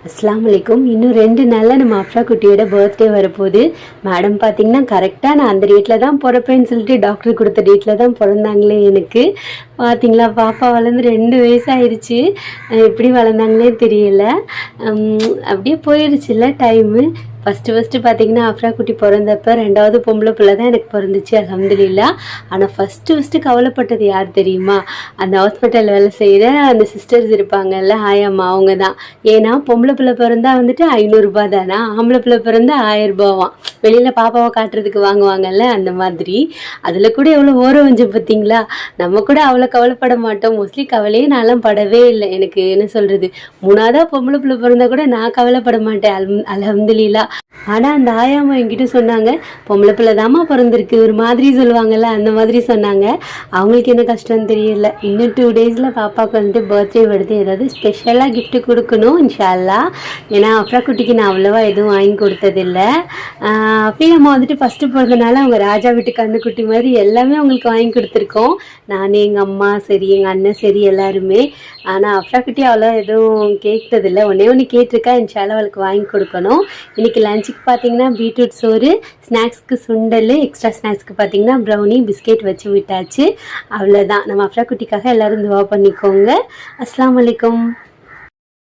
அஸ்ஸலாமு அலைக்கும். இன்னும் 2 நாளில் நம்ம அஃப்ரா குட்டியோட பர்த்டே வரப்போகுது. மேடம் பார்த்திங்கன்னா கரெக்டாக நான் அந்த டேட்டில் தான் பிறப்பேன்னு சொல்லிட்டு டாக்டர் கொடுத்த டேட்டில் தான் பிறந்தாங்களே எனக்கு. பார்த்திங்களா, பாப்பா வளர்ந்து 2 வயசு ஆயிடுச்சு. எப்படி வளர்ந்தாங்களே தெரியல. அப்படியே போயிடுச்சுல்ல டைமு. ஃபஸ்ட்டு பார்த்திங்கன்னா அஃப்ரா குட்டி பிறந்தப்போ 2வது பொம்பளை பிள்ளை தான் எனக்கு பிறந்துச்சு, அல்ஹம்துலில்லாஹ். ஆனால் ஃபஸ்ட்டு கவலைப்பட்டது யார் தெரியுமா? அந்த ஹாஸ்பிட்டலில் வேலை செய்கிற அந்த சிஸ்டர்ஸ் இருப்பாங்கல்ல, ஆயாம்மா, அவங்க தான். ஏன்னா பொம்பளை பிள்ளை பிறந்தா வந்துட்டு 500 ரூபா தானா, ஆம்பளை பிள்ளை பிறந்தா 1000 ரூபாவாம். வெளியில் பாப்பாவை காட்டுறதுக்கு வாங்குவாங்கல்ல, அந்த மாதிரி. அதில் கூட எவ்வளோ ஓரம் வஞ்சம் பார்த்தீங்களா. நம்ம கூட அவ்வளோ கவலைப்பட மாட்டோம். மோஸ்ட்லி கவலையே நான்லாம் படவே இல்லை. எனக்கு என்ன சொல்கிறது, 3ஆவதாக பொம்பளை பிள்ளை பிறந்தா கூட நான் கவலைப்பட மாட்டேன், அல்ஹம்துலில்லாஹ். ஆனால் அந்த ஆயாம்மா என்கிட்ட சொன்னாங்க, பொம்பளை பிள்ளை தாம்மா பிறந்திருக்கு, ஒரு மாதிரி சொல்லுவாங்கள்ல, அந்த மாதிரி சொன்னாங்க. அவங்களுக்கு என்ன கஷ்டம்னு தெரியல. இன்னும் 2 டேஸில் பாப்பாவுக்கு வந்துட்டு பர்த்டே வருது. ஏதாவது ஸ்பெஷலாக கிஃப்ட்டு கொடுக்கணும் இன்ஷா அல்லாஹ். ஏன்னா அஃப்ரா குட்டிக்கு நான் அவ்வளோவா எதுவும் வாங்கி கொடுத்ததில்லை. அப்படியே நம்ம வந்துட்டு ஃபஸ்ட்டு பிறந்தனால அவங்க ராஜா வீட்டு கண்ணுக்குட்டி மாதிரி எல்லாமே அவங்களுக்கு வாங்கி கொடுத்துருக்கோம். நான், எங்கள் அம்மா சரி, எங்கள் அண்ணன் சரி, எல்லாருமே. ஆனால் அஃப்ரா குட்டி அவ்வளோ எதுவும் கேட்குறதில்ல. ஒன்று கேட்டிருக்கா, இன்ஷா அல்லாஹ் அவளுக்கு வாங்கி கொடுக்கணும். இன்றைக்கி லஞ்சுக்கு பார்த்தீங்கன்னா பீட்ரூட் சோறு, ஸ்நாக்ஸ்க்கு சுண்டல், எக்ஸ்ட்ரா ஸ்நாக்ஸ்க்கு பார்த்தீங்கன்னா ப்ரௌனி, பிஸ்கெட் வச்சு விட்டாச்சு. அவ்வளோதான். நம்ம அஃப்ரா குட்டிக்காக எல்லோரும் துவா பண்ணிக்கோங்க. அஸ்ஸலாமு அலைக்கும்.